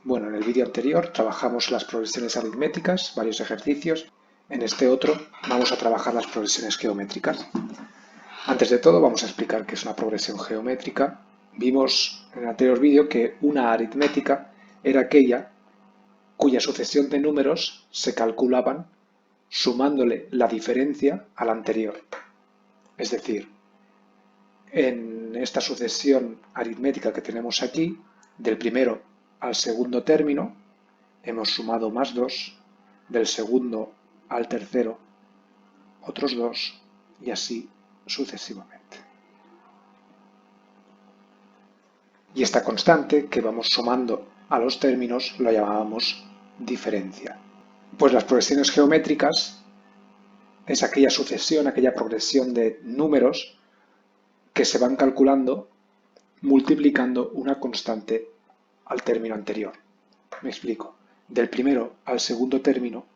Bueno, en el vídeo anterior trabajamos las progresiones aritméticas, varios ejercicios. En este otro vamos a trabajar las progresiones geométricas. Antes de todo vamos a explicar qué es una progresión geométrica. Vimos en el anterior vídeo que una aritmética era aquella cuya sucesión de números se calculaban sumándole la diferencia a la anterior. Es decir, en esta sucesión aritmética que tenemos aquí, del primero al segundo término, hemos sumado más 2, del segundo al tercero, otros 2, y así sucesivamente. Y esta constante que vamos sumando a los términos lo llamábamos diferencia. Pues las progresiones geométricas es aquella sucesión, aquella progresión de números que se van calculando multiplicando una constante al término anterior. Me explico. Del primero al segundo término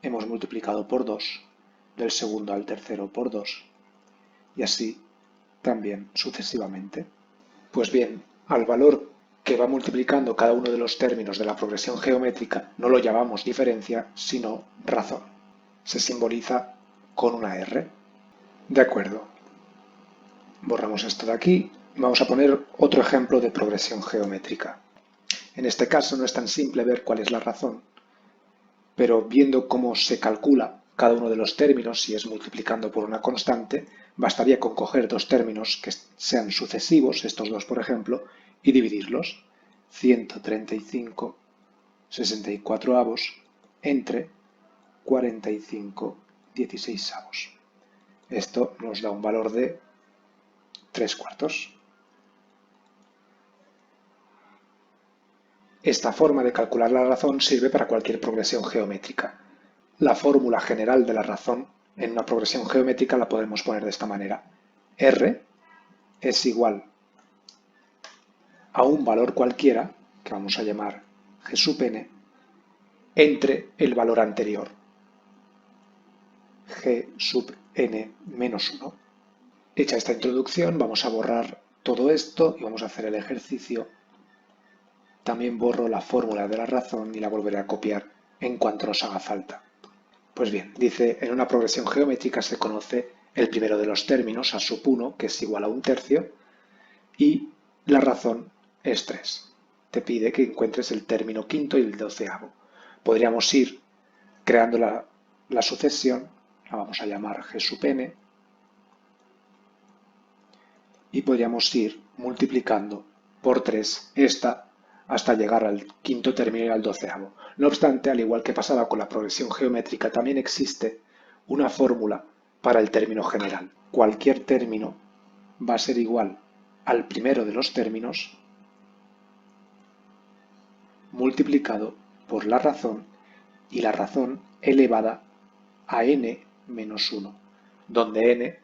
hemos multiplicado por 2, del segundo al tercero por 2, y así también sucesivamente. Pues bien, al valor que va multiplicando cada uno de los términos de la progresión geométrica no lo llamamos diferencia, sino razón. Se simboliza con una R. De acuerdo. Borramos esto de aquí. Vamos a poner otro ejemplo de progresión geométrica. En este caso no es tan simple ver cuál es la razón, pero viendo cómo se calcula cada uno de los términos, si es multiplicando por una constante, bastaría con coger dos términos que sean sucesivos, estos dos por ejemplo, y dividirlos. 135 64avos entre 45 16avos. Esto nos da un valor de 3/4. Esta forma de calcular la razón sirve para cualquier progresión geométrica. La fórmula general de la razón en una progresión geométrica la podemos poner de esta manera. R es igual a un valor cualquiera, que vamos a llamar G sub n, entre el valor anterior, G sub n menos 1. Hecha esta introducción, vamos a borrar todo esto y vamos a hacer el ejercicio. También borro la fórmula de la razón y la volveré a copiar en cuanto nos haga falta. Pues bien, dice, en una progresión geométrica se conoce el primero de los términos, a sub 1, que es igual a un tercio, y la razón es 3. Te pide que encuentres el término quinto y el 12avo. Podríamos ir creando la sucesión, la vamos a llamar G sub n, y podríamos ir multiplicando por 3 esta hasta llegar al quinto término y al 12avo. No obstante, al igual que pasaba con la progresión geométrica, también existe una fórmula para el término general. Cualquier término va a ser igual al primero de los términos multiplicado por la razón y la razón elevada a n menos 1, donde n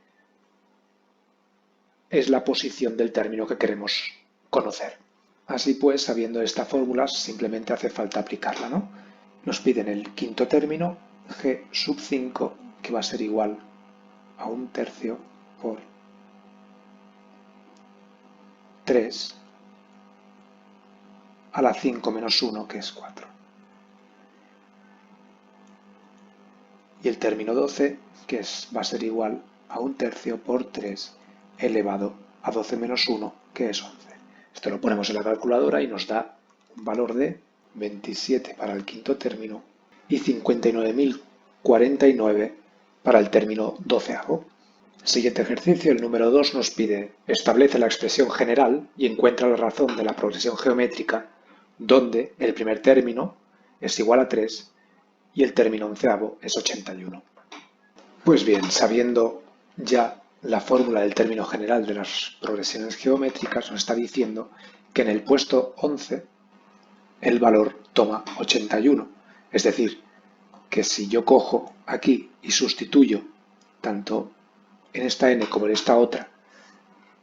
es la posición del término que queremos conocer. Así pues, sabiendo esta fórmula, simplemente hace falta aplicarla, ¿no? Nos piden el quinto término, G sub 5, que va a ser igual a un tercio por 3 a la 5 menos 1, que es 4. Y el término 12, que va a ser igual a un tercio por 3 elevado a 12 menos 1, que es 11. Esto lo ponemos en la calculadora y nos da un valor de 27 para el quinto término y 59.049 para el término 12avo. Siguiente ejercicio, el número 2 nos pide establece la expresión general y encuentra la razón de la progresión geométrica donde el primer término es igual a 3 y el término onceavo es 81. Pues bien, sabiendo ya la fórmula del término general de las progresiones geométricas, nos está diciendo que en el puesto 11 el valor toma 81. Es decir, que si yo cojo aquí y sustituyo tanto en esta n como en esta otra,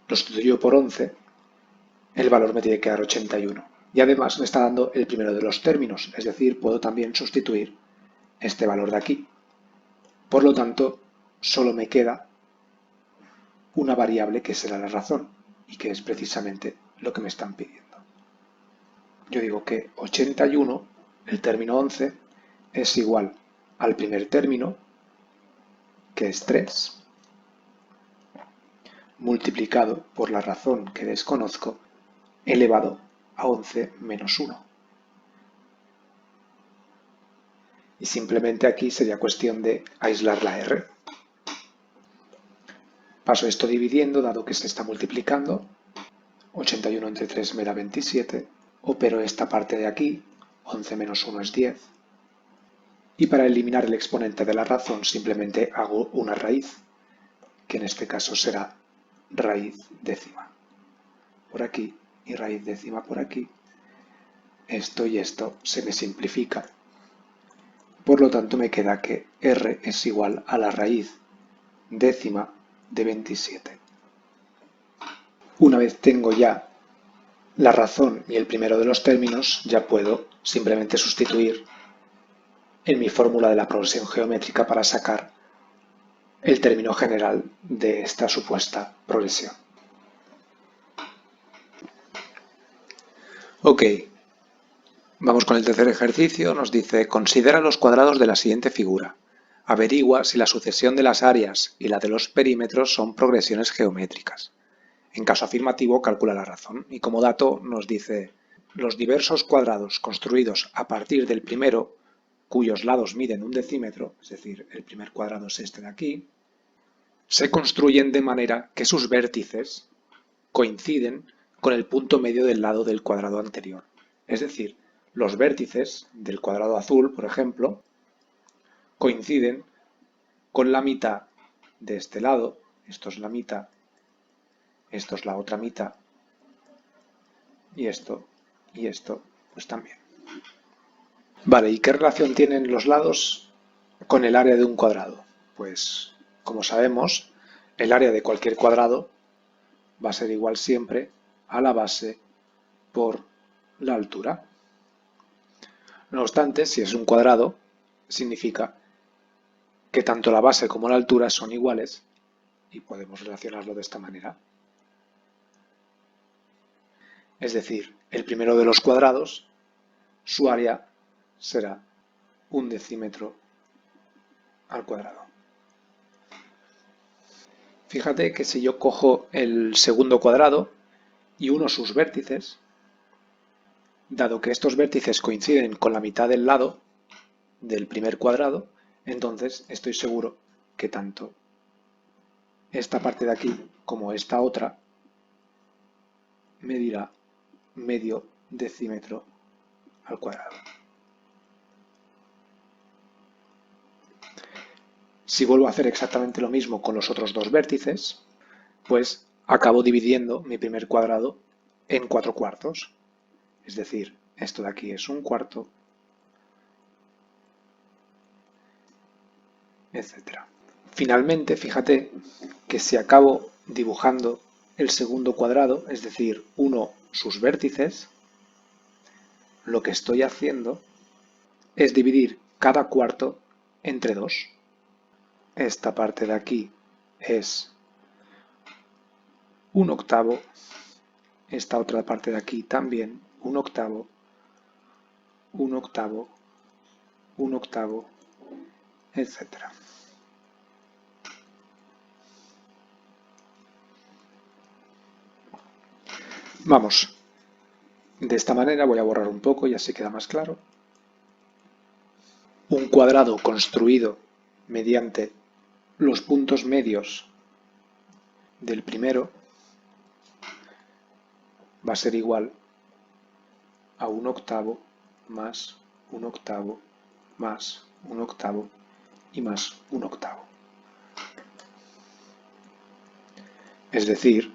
lo sustituyo por 11, el valor me tiene que dar 81. Y además me está dando el primero de los términos, es decir, puedo también sustituir este valor de aquí. Por lo tanto, solo me queda una variable que será la razón y que es precisamente lo que me están pidiendo. yo digo que 81, el término 11, es igual al primer término, que es 3, multiplicado por la razón que desconozco, elevado a 11 menos 1. Y simplemente aquí sería cuestión de aislar la R. Paso esto dividiendo, dado que se está multiplicando. 81 entre 3 me da 27. Opero esta parte de aquí, 11 menos 1 es 10. Y para eliminar el exponente de la razón simplemente hago una raíz, que en este caso será raíz décima. Por aquí y raíz décima por aquí. Esto y esto se me simplifica. Por lo tanto me queda que R es igual a la raíz décima de 27. Una vez tengo ya la razón y el primero de los términos, ya puedo simplemente sustituir en mi fórmula de la progresión geométrica para sacar el término general de esta supuesta progresión. Ok, vamos con el tercer ejercicio. Nos dice, considera los cuadrados de la siguiente figura. Averigua si la sucesión de las áreas y la de los perímetros son progresiones geométricas. En caso afirmativo, calcula la razón. Y como dato nos dice, los diversos cuadrados construidos a partir del primero, cuyos lados miden 1 decímetro, es decir, el primer cuadrado es este de aquí, se construyen de manera que sus vértices coinciden con el punto medio del lado del cuadrado anterior. Es decir, los vértices del cuadrado azul, por ejemplo, coinciden con la mitad de este lado, esto es la mitad, esto es la otra mitad, y esto, pues también. Vale, ¿y qué relación tienen los lados con el área de un cuadrado? Pues, como sabemos, el área de cualquier cuadrado va a ser igual siempre a la base por la altura. No obstante, si es un cuadrado, significa que tanto la base como la altura son iguales y podemos relacionarlo de esta manera. Es decir, el primero de los cuadrados, su área será 1 decímetro al cuadrado. Fíjate que si yo cojo el segundo cuadrado y uno sus vértices, dado que estos vértices coinciden con la mitad del lado del primer cuadrado, entonces estoy seguro que tanto esta parte de aquí como esta otra medirá medio decímetro al cuadrado. Si vuelvo a hacer exactamente lo mismo con los otros dos vértices, pues acabo dividiendo mi primer cuadrado en 4 cuartos. Es decir, esto de aquí es 1 cuarto, etc. Finalmente, fíjate que si acabo dibujando el segundo cuadrado, es decir, uno sus vértices, lo que estoy haciendo es dividir cada cuarto entre 2. Esta parte de aquí es 1 octavo, esta otra parte de aquí también 1 octavo, 1 octavo, 1 octavo, etc. Vamos, de esta manera voy a borrar un poco y así queda más claro. Un cuadrado construido mediante los puntos medios del primero va a ser igual a 1 octavo más 1 octavo más 1 octavo y más 1 octavo. Es decir,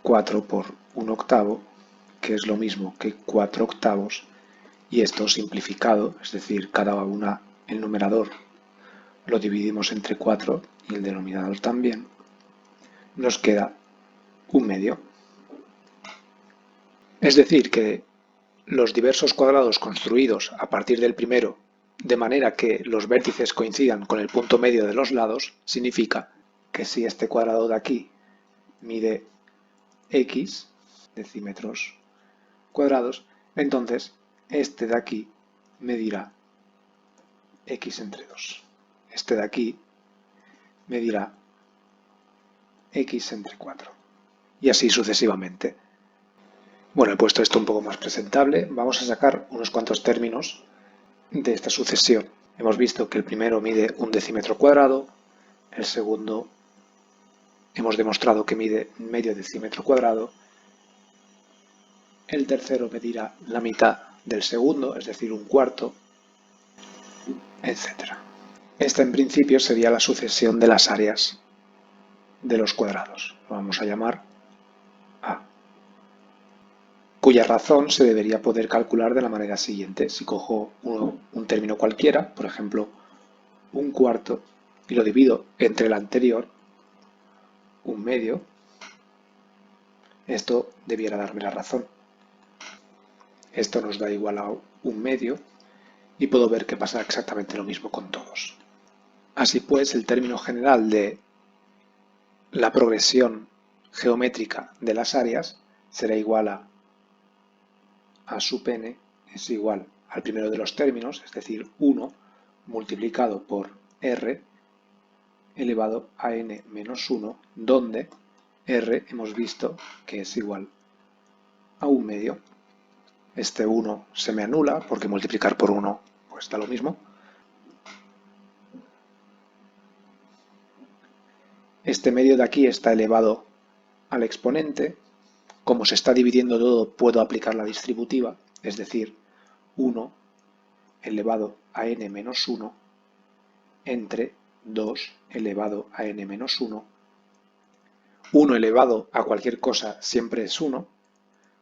4 por 1 octavo, que es lo mismo que 4 octavos, y esto simplificado, es decir, cada una, el numerador lo dividimos entre 4 y el denominador también, nos queda 1 medio. Es decir, que los diversos cuadrados construidos a partir del primero, de manera que los vértices coincidan con el punto medio de los lados, significa que si este cuadrado de aquí mide x decímetros, cuadrados, entonces este de aquí me dirá x entre 2. Este de aquí me dirá x entre 4. Y así sucesivamente. Bueno, he puesto esto un poco más presentable. Vamos a sacar unos cuantos términos de esta sucesión. Hemos visto que el primero mide un decímetro cuadrado, el segundo hemos demostrado que mide medio decímetro cuadrado, el tercero medirá la mitad del segundo, es decir, un cuarto, etc. Esta en principio sería la sucesión de las áreas de los cuadrados. Lo vamos a llamar A, cuya razón se debería poder calcular de la manera siguiente. Si cojo un término cualquiera, por ejemplo, un cuarto, y lo divido entre el anterior, un medio, esto debiera darme la razón. Esto nos da igual a un medio y puedo ver que pasa exactamente lo mismo con todos. Así pues, el término general de la progresión geométrica de las áreas será igual a sub n es igual al primero de los términos, es decir, 1 multiplicado por r elevado a n menos 1, donde r hemos visto que es igual a un medio. Este 1 se me anula porque multiplicar por 1 pues da lo mismo. Este medio de aquí está elevado al exponente. Como se está dividiendo todo, puedo aplicar la distributiva, es decir, 1 elevado a n menos 1 entre 2 elevado a n menos 1. 1 elevado a cualquier cosa siempre es 1.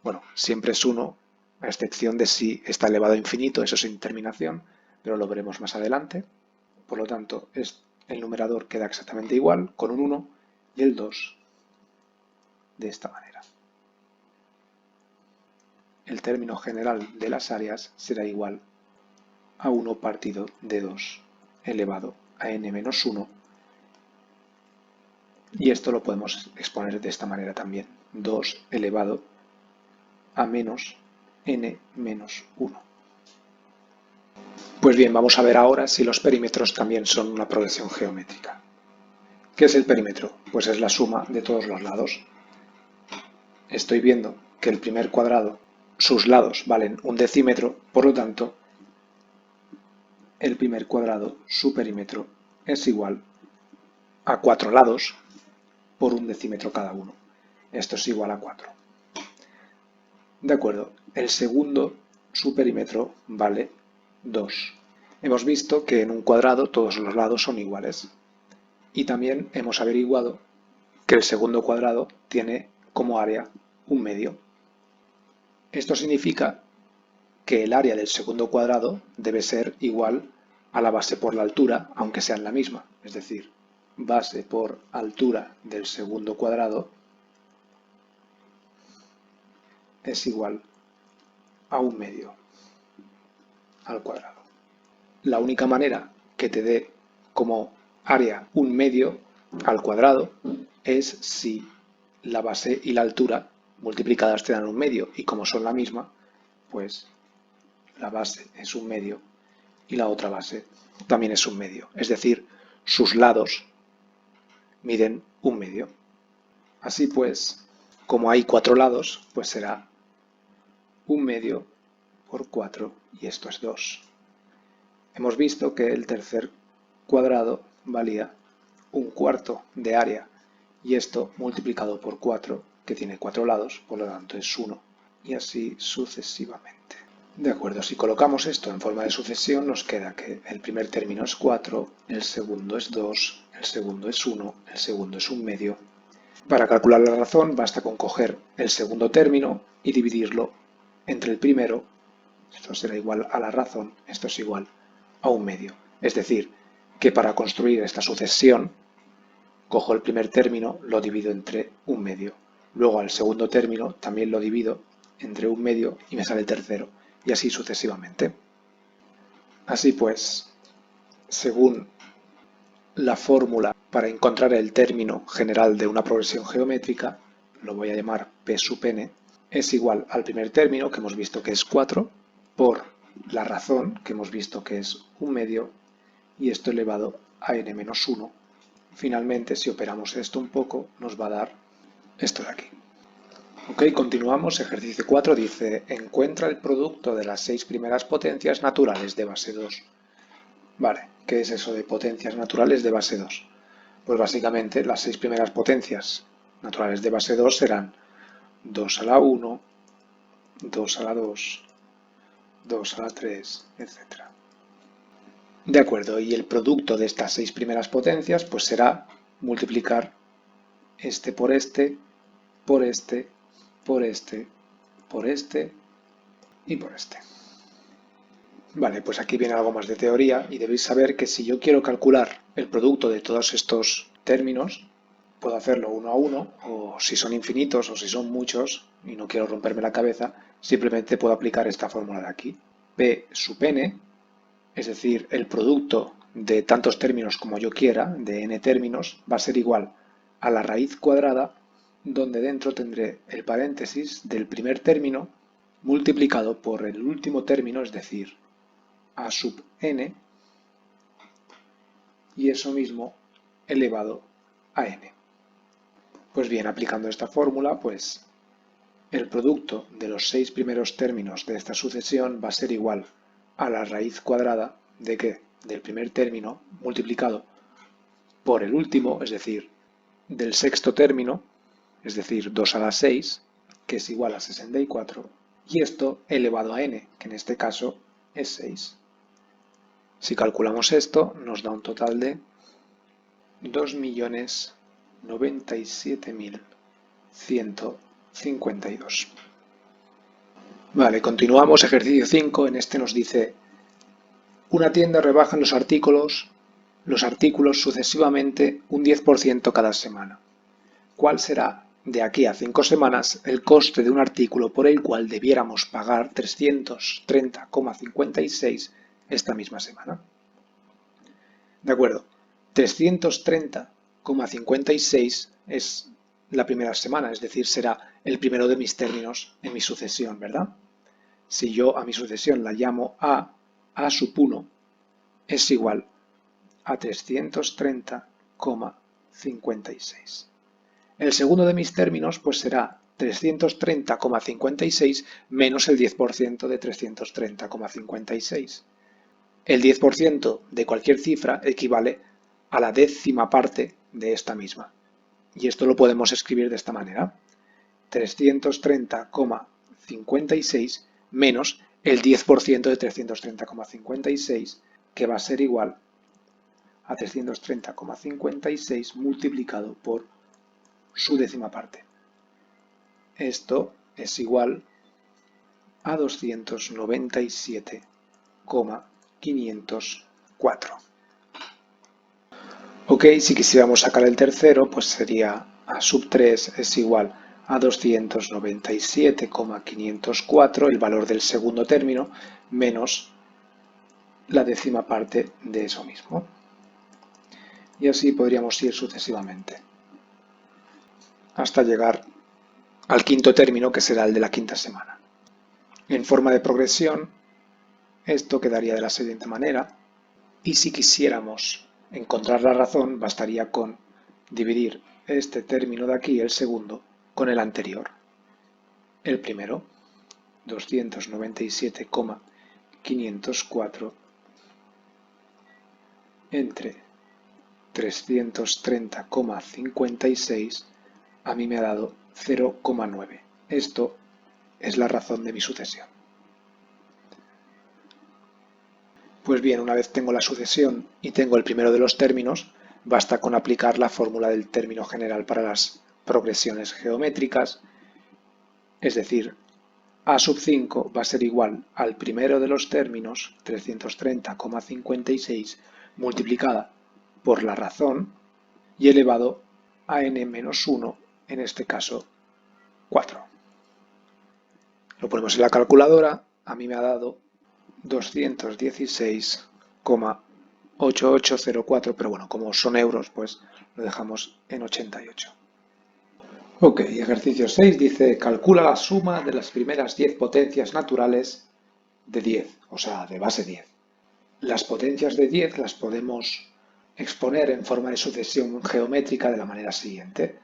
Bueno, siempre es 1, a excepción de si está elevado a infinito, eso es sin terminación, pero lo veremos más adelante. Por lo tanto, el numerador queda exactamente igual, con un 1, y el 2 de esta manera. El término general de las áreas será igual a 1 partido de 2 elevado a n menos 1. Y esto lo podemos exponer de esta manera también. 2 elevado a menos n menos 1. Pues bien, vamos a ver ahora si los perímetros también son una progresión geométrica. ¿Qué es el perímetro? Pues es la suma de todos los lados. Estoy viendo que el primer cuadrado, sus lados valen un decímetro, por lo tanto, el primer cuadrado, su perímetro, es igual a 4 lados por un decímetro cada uno. Esto es igual a 4. De acuerdo, el segundo, su perímetro, vale 2. Hemos visto que en un cuadrado todos los lados son iguales. Y también hemos averiguado que el segundo cuadrado tiene como área un medio. Esto significa que el área del segundo cuadrado debe ser igual a la base por la altura, aunque sean la misma. Es decir, base por altura del segundo cuadrado es igual a un medio al cuadrado. La única manera que te dé como área un medio al cuadrado es si la base y la altura multiplicadas te dan un medio, y como son la misma, pues la base es un medio y la otra base también es un medio. Es decir, sus lados miden un medio. Así pues, como hay 4 lados, pues será un medio por 4 y esto es 2. Hemos visto que el tercer cuadrado valía un cuarto de área y esto multiplicado por 4, que tiene 4 lados, por lo tanto es 1, y así sucesivamente. De acuerdo, si colocamos esto en forma de sucesión nos queda que el primer término es 4, el segundo es 2, el segundo es 1, el segundo es un medio. Para calcular la razón basta con coger el segundo término y dividirlo entre el primero, esto será igual a la razón, esto es igual a un medio. Es decir, que para construir esta sucesión cojo el primer término, lo divido entre un medio. Luego al segundo término también lo divido entre un medio y me sale el tercero. Y así sucesivamente. Así pues, según la fórmula para encontrar el término general de una progresión geométrica, lo voy a llamar P sub n, es igual al primer término, que hemos visto que es 4, por la razón, que hemos visto que es 1/2, y esto elevado a n menos 1. Finalmente, si operamos esto un poco, nos va a dar esto de aquí. Ok, continuamos. Ejercicio 4 dice, encuentra el producto de las 6 primeras potencias naturales de base 2. Vale, ¿qué es eso de potencias naturales de base 2? Pues básicamente las 6 primeras potencias naturales de base 2 serán 2 a la 1, 2 a la 2, 2 a la 3, etc. De acuerdo, y el producto de estas 6 primeras potencias pues será multiplicar este por este, por este, por este, por este y por este. Vale, pues aquí viene algo más de teoría y debéis saber que si yo quiero calcular el producto de todos estos términos, puedo hacerlo uno a uno, o si son infinitos o si son muchos y no quiero romperme la cabeza, simplemente puedo aplicar esta fórmula de aquí. P sub n, es decir, el producto de tantos términos como yo quiera, de n términos, va a ser igual a la raíz cuadrada, donde dentro tendré el paréntesis del primer término multiplicado por el último término, es decir, a sub n, y eso mismo elevado a n. Pues bien, aplicando esta fórmula, pues el producto de los 6 primeros términos de esta sucesión va a ser igual a la raíz cuadrada de ¿qué? Del primer término multiplicado por el último, es decir, del sexto término, es decir, 2 a la 6, que es igual a 64, y esto elevado a n, que en este caso es 6. Si calculamos esto, nos da un total de 2.097.152. Vale, continuamos. Ejercicio 5. En este nos dice, una tienda rebaja los artículos sucesivamente un 10% cada semana. ¿Cuál será de aquí a 5 semanas el coste de un artículo por el cual debiéramos pagar 330,56 esta misma semana? De acuerdo, 330,56 es la primera semana, es decir, será el primero de mis términos en mi sucesión, ¿verdad? Si yo a mi sucesión la llamo A sub 1 es igual a 330,56. El segundo de mis términos pues será 330,56 menos el 10% de 330,56. El 10% de cualquier cifra equivale a la décima parte de esta misma. Y esto lo podemos escribir de esta manera. 330,56 menos el 10% de 330,56, que va a ser igual a 330,56 multiplicado por su décima parte. Esto es igual a 297,504. Ok, si quisiéramos sacar el tercero, pues sería a sub 3 es igual a 297,504, el valor del segundo término, menos la décima parte de eso mismo. Y así podríamos ir sucesivamente, hasta llegar al quinto término, que será el de la quinta semana. En forma de progresión, esto quedaría de la siguiente manera, y si quisiéramos encontrar la razón, bastaría con dividir este término de aquí, el segundo, con el anterior. El primero, 297,504 entre 330,56 a mí me ha dado 0,9. Esto es la razón de mi sucesión. Pues bien, una vez tengo la sucesión y tengo el primero de los términos, basta con aplicar la fórmula del término general para las progresiones geométricas, es decir, a sub 5 va a ser igual al primero de los términos, 330,56, multiplicada por la razón y elevado a n menos 1, en este caso 4. Lo ponemos en la calculadora, a mí me ha dado 216,8804, pero bueno, como son euros, pues lo dejamos en 88. Ok, ejercicio 6 dice, calcula la suma de las primeras 10 potencias naturales de 10, o sea, de base 10. Las potencias de 10 las podemos exponer en forma de sucesión geométrica de la manera siguiente.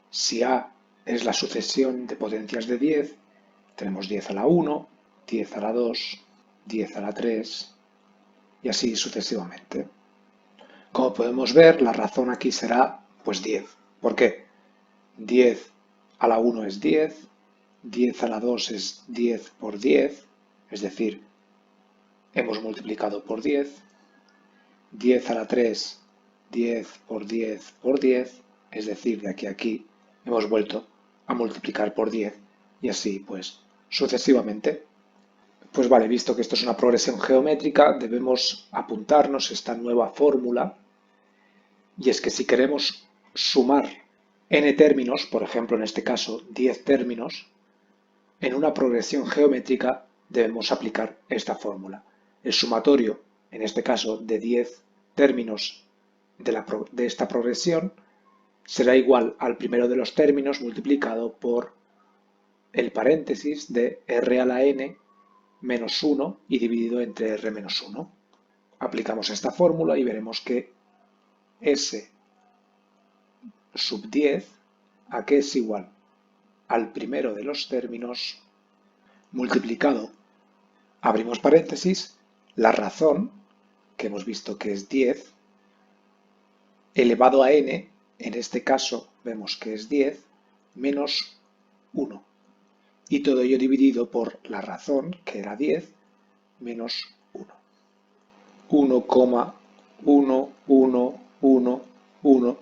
Si A es la sucesión de potencias de 10, tenemos 10 a la 1, 10 a la 2, 10 a la 3 y así sucesivamente. Como podemos ver, la razón aquí será pues 10. ¿Por qué? 10 a la 1 es 10, 10 a la 2 es 10 por 10, es decir, hemos multiplicado por 10, 10 a la 3, 10 por 10 por 10, es decir, de aquí a aquí hemos vuelto a multiplicar por 10 y así pues sucesivamente. Pues vale, visto que esto es una progresión geométrica, debemos apuntarnos esta nueva fórmula y es que si queremos sumar n términos, por ejemplo en este caso 10 términos, en una progresión geométrica debemos aplicar esta fórmula. El sumatorio, en este caso de 10 términos de esta progresión, será igual al primero de los términos multiplicado por el paréntesis de r a la n menos 1 y dividido entre r menos 1. Aplicamos esta fórmula y veremos que s sub 10 a que es igual al primero de los términos multiplicado, abrimos paréntesis, la razón, que hemos visto que es 10, elevado a n, en este caso vemos que es 10, menos 1. Y todo ello dividido por la razón, que era 10, menos 1. 1,11111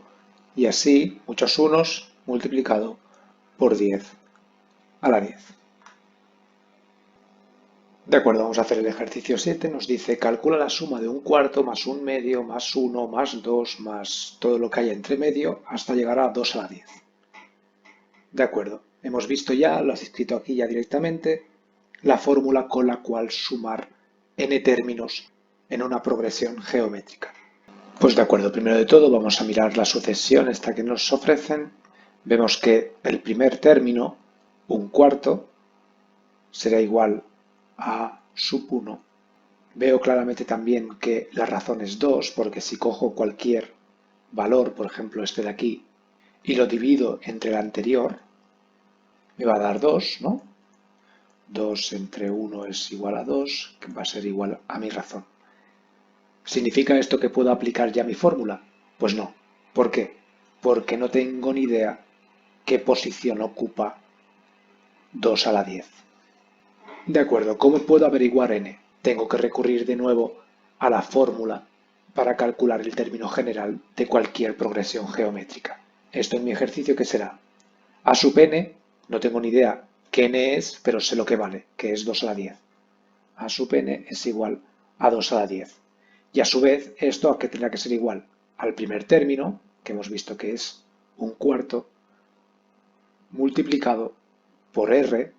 y así muchos unos multiplicado por 10 a la 10. De acuerdo, vamos a hacer el ejercicio 7. Nos dice, calcula la suma de un cuarto más un medio más 1 más 2 más todo lo que haya entre medio hasta llegar a 2 a la 10. De acuerdo, hemos visto ya, lo has escrito aquí ya directamente, la fórmula con la cual sumar n términos en una progresión geométrica. Pues de acuerdo, primero de todo vamos a mirar la sucesión esta que nos ofrecen. Vemos que el primer término, un cuarto, será igual a sub 1. Veo claramente también que la razón es 2, porque si cojo cualquier valor, por ejemplo este de aquí, y lo divido entre el anterior, me va a dar 2, ¿no? 2 entre 1 es igual a 2, que va a ser igual a mi razón. ¿Significa esto que puedo aplicar ya mi fórmula? Pues no. ¿Por qué? Porque no tengo ni idea qué posición ocupa 2 a la 10. De acuerdo, ¿cómo puedo averiguar n? Tengo que recurrir de nuevo a la fórmula para calcular el término general de cualquier progresión geométrica. Esto en mi ejercicio, ¿qué será? A sub n, no tengo ni idea qué n es, pero sé lo que vale, que es 2 a la 10. A sub n es igual a 2 a la 10. Y a su vez, esto a qué tendrá que ser igual al primer término, que hemos visto que es un cuarto, multiplicado por r,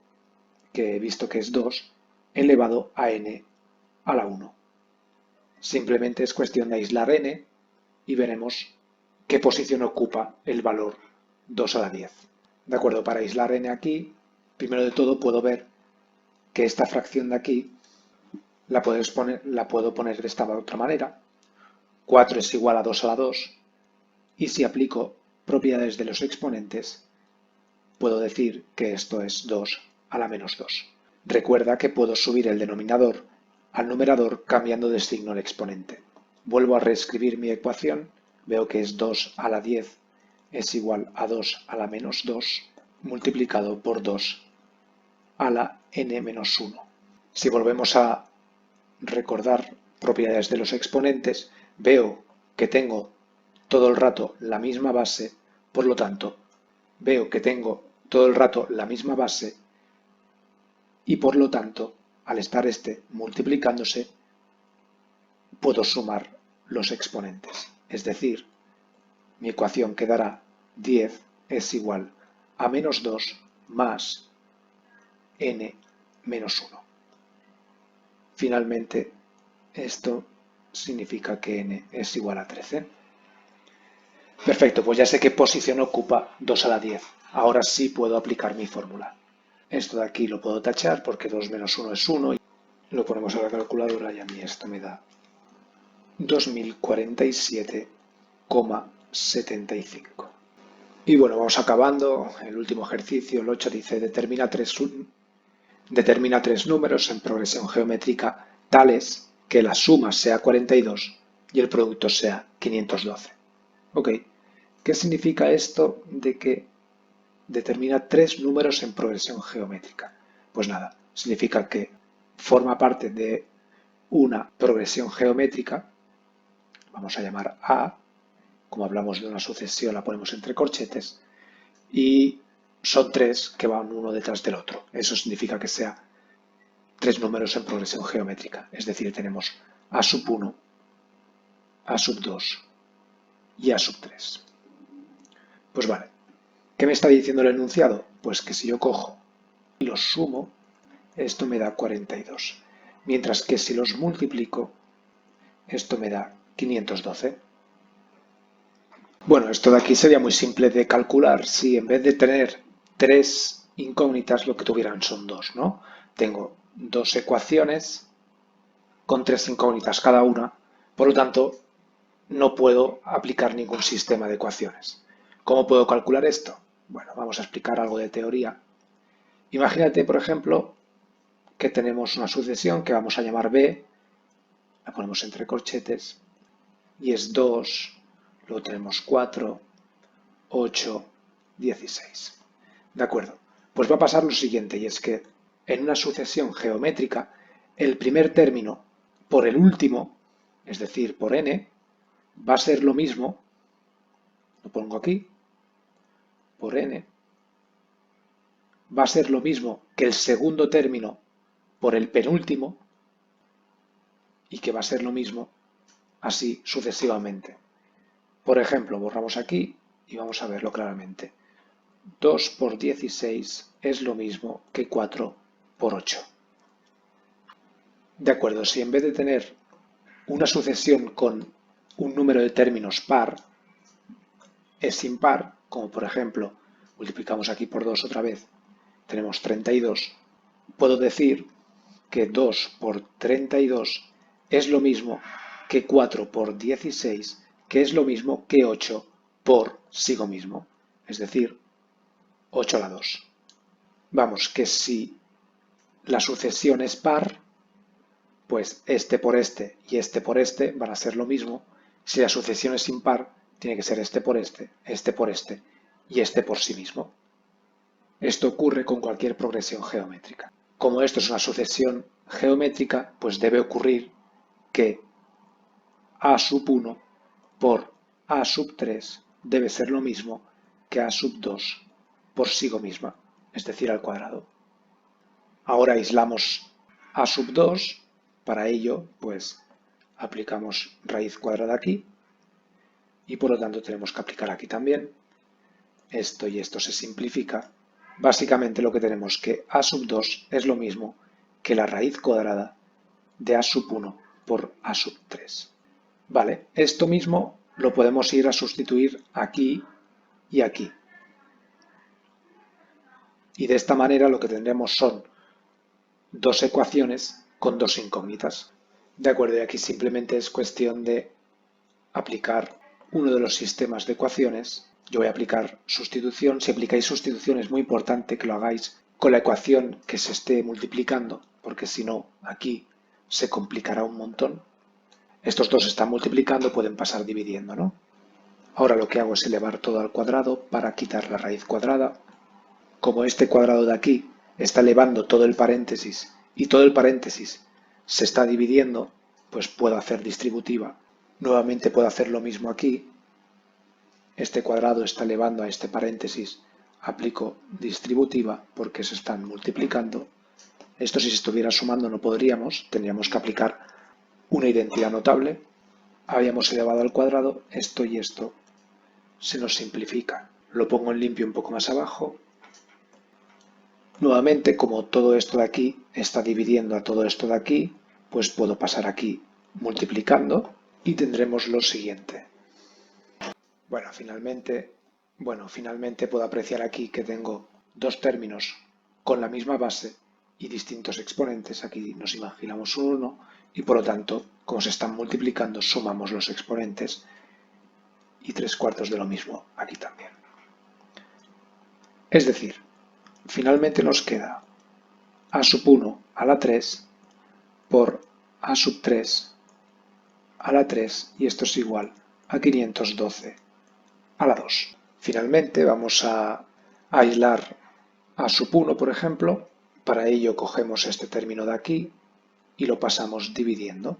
que he visto que es 2, elevado a n a la 1. Simplemente es cuestión de aislar n y veremos qué posición ocupa el valor 2 a la 10. De acuerdo, para aislar n aquí, primero de todo puedo ver que esta fracción de aquí la puedo poner de esta otra manera. 4 es igual a 2 a la 2 y si aplico propiedades de los exponentes, puedo decir que esto es 2 a la menos 2. Recuerda que puedo subir el denominador al numerador cambiando de signo el exponente. Vuelvo a reescribir mi ecuación, veo que es 2 a la 10 es igual a 2 a la menos 2 multiplicado por 2 a la n menos 1. Si volvemos a recordar propiedades de los exponentes, veo que tengo todo el rato la misma base, por lo tanto, veo que tengo todo el rato la misma base y por lo tanto, al estar este multiplicándose, puedo sumar los exponentes. Es decir, mi ecuación quedará 10 es igual a menos 2 más n menos 1. Finalmente, esto significa que n es igual a 13. Perfecto, pues ya sé qué posición ocupa 2 a la 10. ahora sí puedo aplicar mi fórmula. Esto de aquí lo puedo tachar porque 2 menos 1 es 1. Lo ponemos a la calculadora y a mí esto me da 2047,75. Y bueno, vamos acabando. El último ejercicio, el 8, dice determina tres números en progresión geométrica tales que la suma sea 42 y el producto sea 512. Ok, ¿qué significa esto de que determina 3 números en progresión geométrica? Pues nada, significa que forma parte de una progresión geométrica, vamos a llamar A, como hablamos de una sucesión la ponemos entre corchetes, y son 3 que van uno detrás del otro. Eso significa que sea 3 números en progresión geométrica, es decir, tenemos A sub 1, A sub 2 y A sub 3. Pues vale, ¿qué me está diciendo el enunciado? Pues que si yo cojo y los sumo, esto me da 42, mientras que si los multiplico, esto me da 512. Bueno, esto de aquí sería muy simple de calcular si en vez de tener 3 incógnitas lo que tuvieran son 2, ¿no? Tengo 2 ecuaciones con 3 incógnitas cada una, por lo tanto no puedo aplicar ningún sistema de ecuaciones. ¿Cómo puedo calcular esto? Bueno, vamos a explicar algo de teoría. Imagínate, por ejemplo, que tenemos una sucesión que vamos a llamar B, la ponemos entre corchetes, y es 2, luego tenemos 4, 8, 16. ¿De acuerdo? Pues va a pasar lo siguiente, y es que en una sucesión geométrica, el primer término por el último, es decir, por n, va a ser lo mismo, lo pongo aquí, por n, va a ser lo mismo que el segundo término por el penúltimo, y que va a ser lo mismo así sucesivamente. Por ejemplo, borramos aquí y vamos a verlo claramente. 2 por 16 es lo mismo que 4 por 8. De acuerdo, si en vez de tener una sucesión con un número de términos par, es impar, como por ejemplo, multiplicamos aquí por 2 otra vez, tenemos 32, puedo decir que 2 por 32 es lo mismo que 4 por 16, que es lo mismo que 8 por sí mismo, es decir, 8 a la 2. Vamos, que si la sucesión es par, pues este por este y este por este van a ser lo mismo. Si la sucesión es impar, tiene que ser este por este y este por sí mismo. Esto ocurre con cualquier progresión geométrica. Como esto es una sucesión geométrica, pues debe ocurrir que A sub 1 por A sub 3 debe ser lo mismo que A sub 2 por sí misma, es decir, al cuadrado. Ahora aislamos A sub 2, para ello pues aplicamos raíz cuadrada aquí y por lo tanto tenemos que aplicar aquí también. Esto y esto se simplifica. Básicamente lo que tenemos que A sub 2 es lo mismo que la raíz cuadrada de A sub 1 por A sub 3. Vale, esto mismo lo podemos ir a sustituir aquí y aquí. Y de esta manera lo que tendremos son dos ecuaciones con dos incógnitas. De acuerdo, y aquí simplemente es cuestión de aplicar uno de los sistemas de ecuaciones. Yo voy a aplicar sustitución. Si aplicáis sustitución es muy importante que lo hagáis con la ecuación que se esté multiplicando, porque si no, aquí se complicará un montón. Estos dos están multiplicando, pueden pasar dividiendo, ¿no? Ahora lo que hago es elevar todo al cuadrado para quitar la raíz cuadrada. Como este cuadrado de aquí está elevando todo el paréntesis y todo el paréntesis se está dividiendo, pues puedo hacer distributiva. Nuevamente puedo hacer lo mismo aquí. Este cuadrado está elevando a este paréntesis. Aplico distributiva porque se están multiplicando. Esto si se estuviera sumando no podríamos, tendríamos que aplicar una identidad notable. Habíamos elevado al cuadrado, esto y esto se nos simplifica. Lo pongo en limpio un poco más abajo. Nuevamente, como todo esto de aquí está dividiendo a todo esto de aquí, pues puedo pasar aquí multiplicando y tendremos lo siguiente. Bueno, finalmente Bueno, finalmente puedo apreciar aquí que tengo dos términos con la misma base y distintos exponentes. Aquí nos imaginamos un 1 y por lo tanto, como se están multiplicando, sumamos los exponentes y 3/4 de lo mismo aquí también. Es decir, finalmente nos queda a sub 1 a la 3 por a sub 3 a la 3 y esto es igual a 512 a la 2. Finalmente vamos a aislar a sub 1, por ejemplo. Para ello cogemos este término de aquí y lo pasamos dividiendo.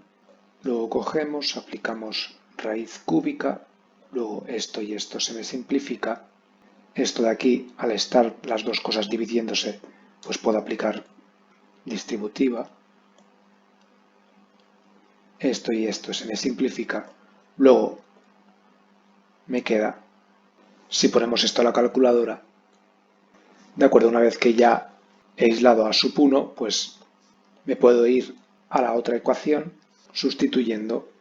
Luego cogemos, aplicamos raíz cúbica, luego esto y esto se me simplifica. Esto de aquí, al estar las dos cosas dividiéndose, pues puedo aplicar distributiva. Esto y esto se me simplifica. Luego me queda, si ponemos esto a la calculadora, de acuerdo, una vez que ya he aislado a sub 1, pues me puedo ir a la otra ecuación sustituyendo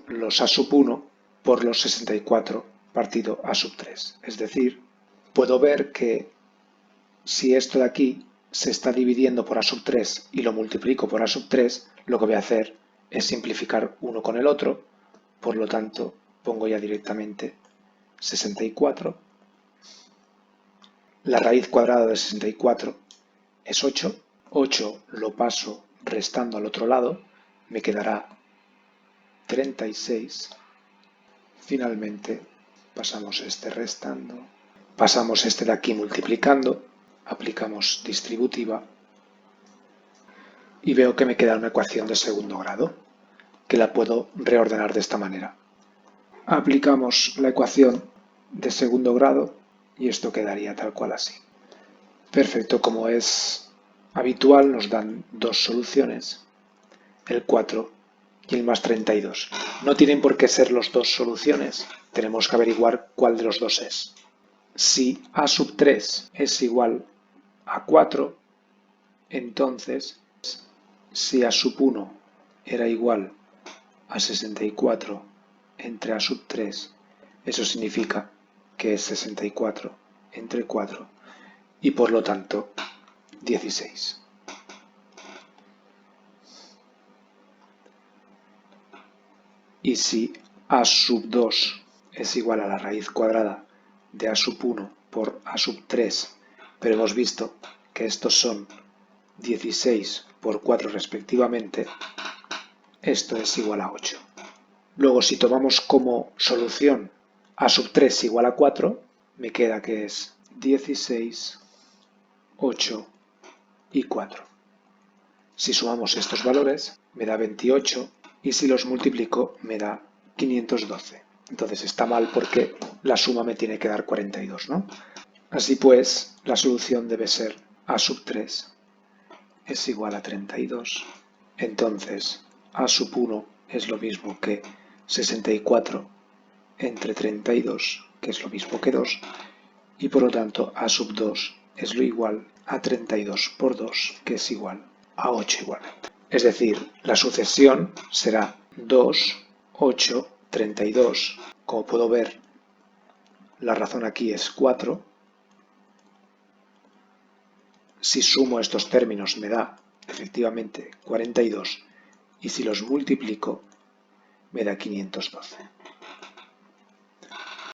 los a sub 1 por los 64 partido a sub 3. Es decir, puedo ver que si esto de aquí se está dividiendo por a sub 3 y lo multiplico por a sub 3, lo que voy a hacer es simplificar uno con el otro. Por lo tanto, pongo ya directamente 64. La raíz cuadrada de 64 es 8. 8 lo paso restando al otro lado, me quedará 36. Finalmente pasamos este restando, pasamos este de aquí multiplicando, aplicamos distributiva y veo que me queda una ecuación de segundo grado, que la puedo reordenar de esta manera. Aplicamos la ecuación de segundo grado y esto quedaría tal cual así. Perfecto, como es habitual nos dan dos soluciones, el 4 y el más 32. No tienen por qué ser las dos soluciones, tenemos que averiguar cuál de los dos es. Si a sub 3 es igual a 4, entonces si a sub 1 era igual a 64 entre a sub 3, eso significa que es 64 entre 4 y por lo tanto 16. Y si a sub 2 es igual a la raíz cuadrada de a sub 1 por a sub 3, pero hemos visto que estos son 16 por 4 respectivamente, esto es igual a 8. Luego, si tomamos como solución a sub 3 igual a 4, me queda que es 16, 8 y 4. Si sumamos estos valores, me da 28 y si los multiplico me da 512. Entonces está mal porque la suma me tiene que dar 42, ¿no? Así pues, la solución debe ser a sub 3 es igual a 32. Entonces, a sub 1 es lo mismo que 64 entre 32, que es lo mismo que 2, y por lo tanto a sub 2 es lo igual a 32 por 2, que es igual a 8 igualmente. Es decir, la sucesión será 2, 8, 32. Como puedo ver, la razón aquí es 4. Si sumo estos términos me da efectivamente 42 y si los multiplico me da 512.